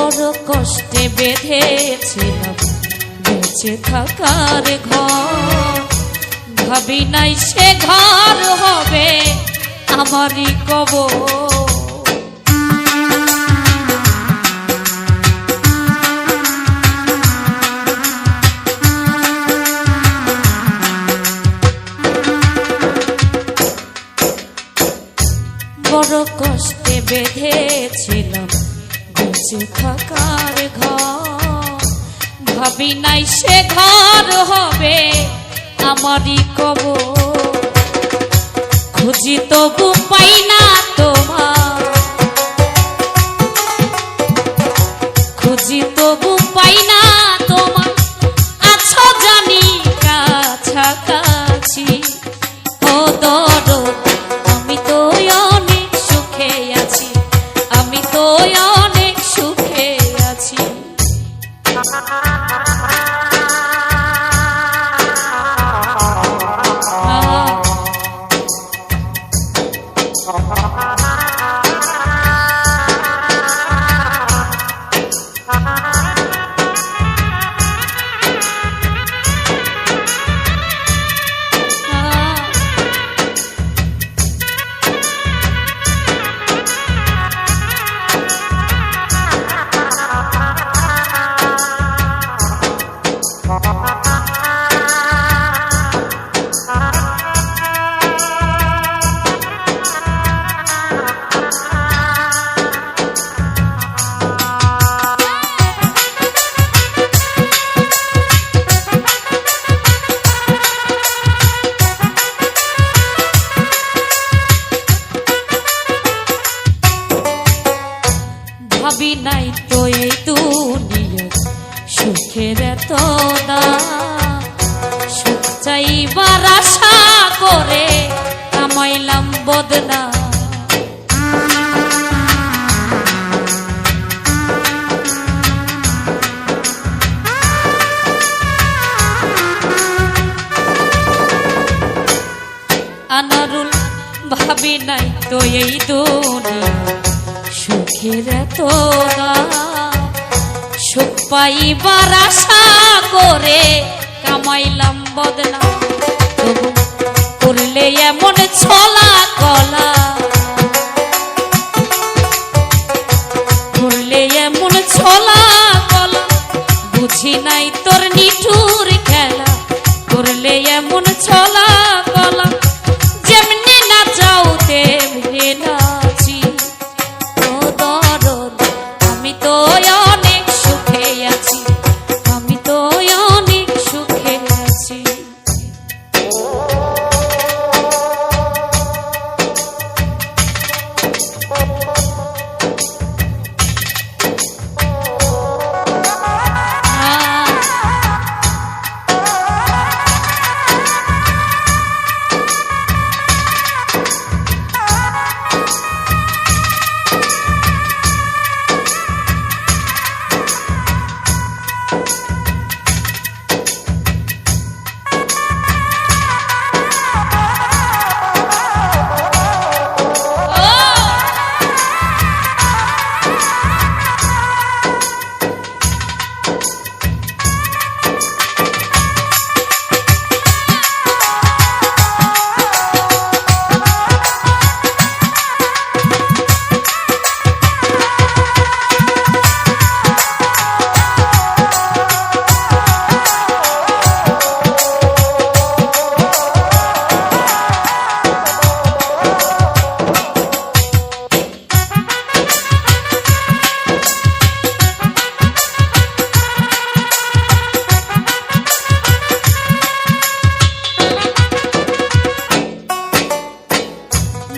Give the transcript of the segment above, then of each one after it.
বড় কষ্টে বেঁধেছিলাম বেঁচে থাকার ঘর, ভাবি নাই সে ঘর হবে আমারই কবর। বড় কষ্টে বেঁধেছিলাম বেঁচে থাকার ঘর, ভাবি নাই সে ঘর হবে আমারই কবর। খুঁজি তবু পাই না তোমার, খুঁজি তবু পাই না তোমার, আছো জানি কাছাকাছি। ও দরদ আমি তো অনেক সুখে আছি, আমি তো অনেক সুখে আছি। ভাবি নাই তো এই দুনিয়া সুখের এত দাম, সুখ চাইবার আশা করে কামাইলাম বদনাম। আনারুল ভাবি নাই তো এই দুনিয়া সুখের এত দাম, সুখ পাইবার আশা করে কামাইলাম বদনাম। তবু করলে এমন ছলা কলা, করলে এমন ছলা কলা, বুঝি নাই তোর নিঠুর খেলা। করলে এমন ছলা কলা, যেমনি না যাও তেমনি নাচি। ও দরদ আমি তো অনেক সুখে আছি, আমি তো অনেক সুখে আছি।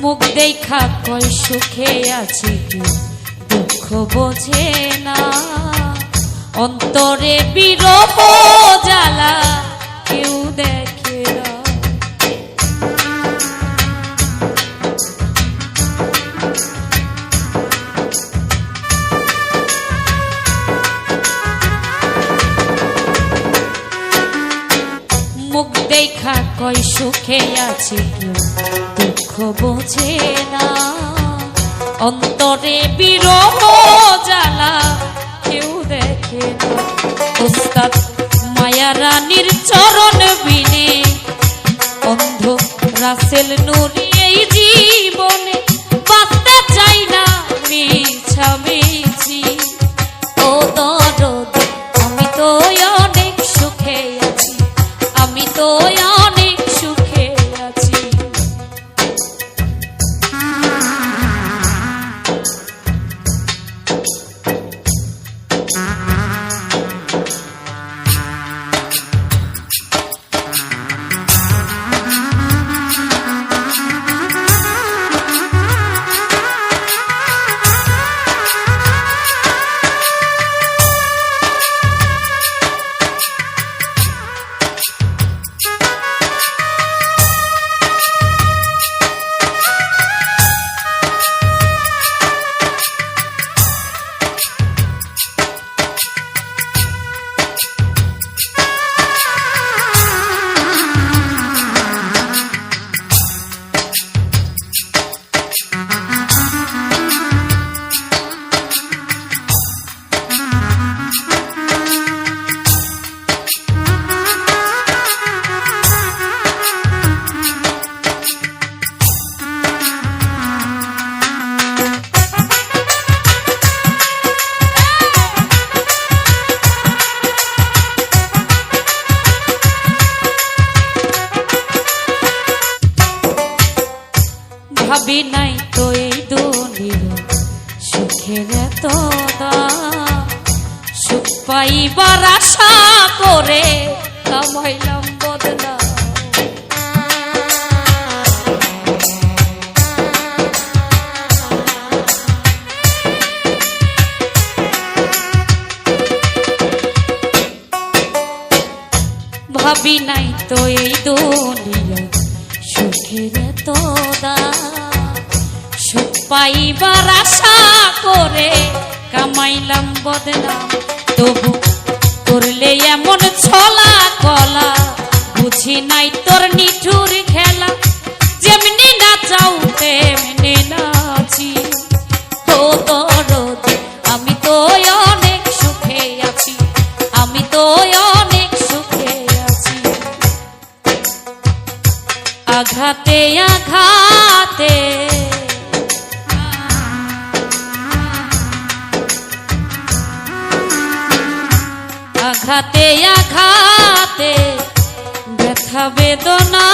মুখ দেখা কয় সুখে আছি, দুঃখ বোঝে না। অন্তরে বিরহ জ্বালা কেউ দেখে না। মুখ দেখা কয় সুখে আছি, দুঃখ বোঝে না। অন্তরে বিরহ জ্বালা তেল নুরি এই জীবনে বাঁচতে চাই না মিছামিছি। ও দরদ আমি তো অনেক সুখে আছি, আমি তো অনেক সুখে আছি। ভাবি নাই তো এই দুনিয়া সুখের এত দাম, সুখ পাইবার আশা করে কামাইলাম বদনাম। ভাবি নাই তো এই দুনিয়া সুখের এত দাম, সুখ পাইবার আশা করে কামাইলাম বদনাম। তবু করলে এমন ছলা কলা, বুঝি নাই তোর নিঠুর খেলা, যেমনি না চাও তেমনি নাচি। ও দরদ আমি তো অনেক সুখে আছি, আমি তো অনেক সুখে আছি। আঘাতে আঘাতে আঘাতে আঘাতে ব্যথা বেদনা